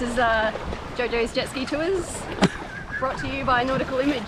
is JoJo's Jet Ski Tours, brought to you by Nautical Image.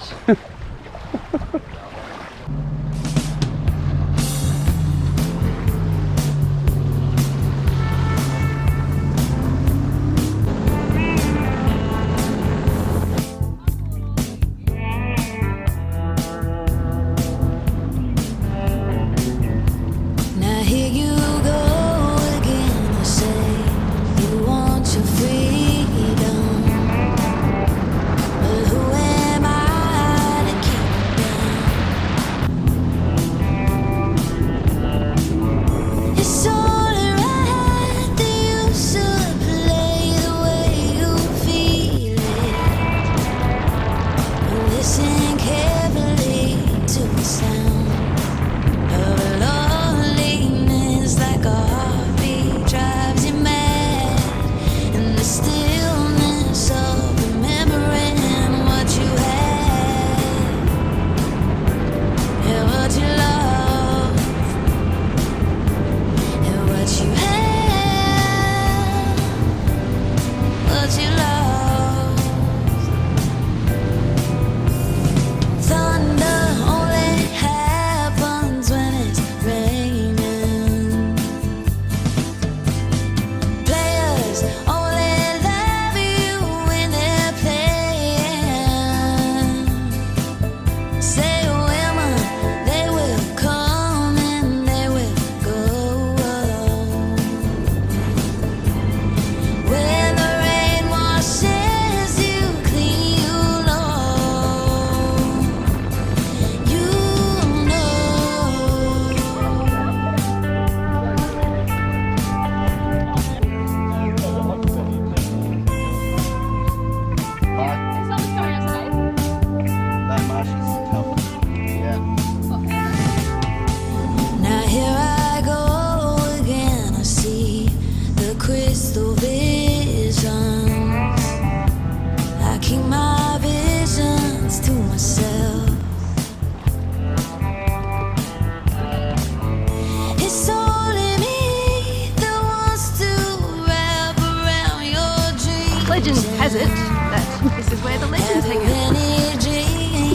Legend has it that this is where the legends hang out.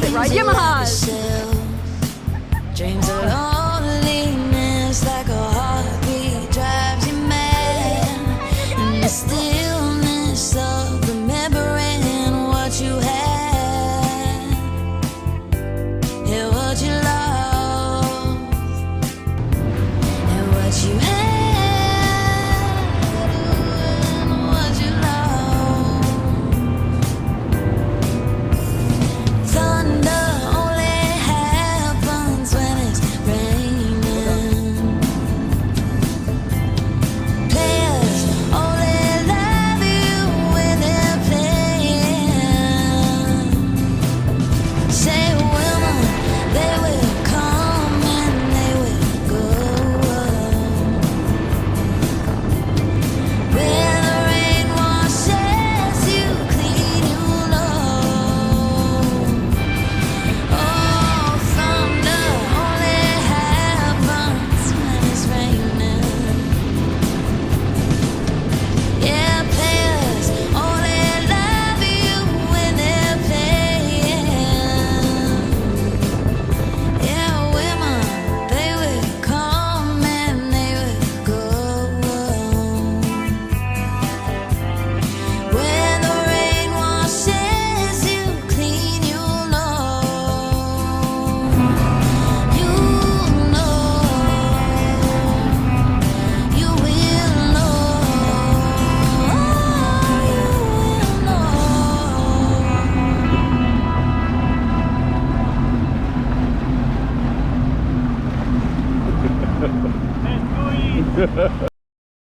They ride Yamahas. Dreams of loneliness like a heartbeat drives you mad. And the stillness of remembering what you had. Yeah, what you lost. And what you had.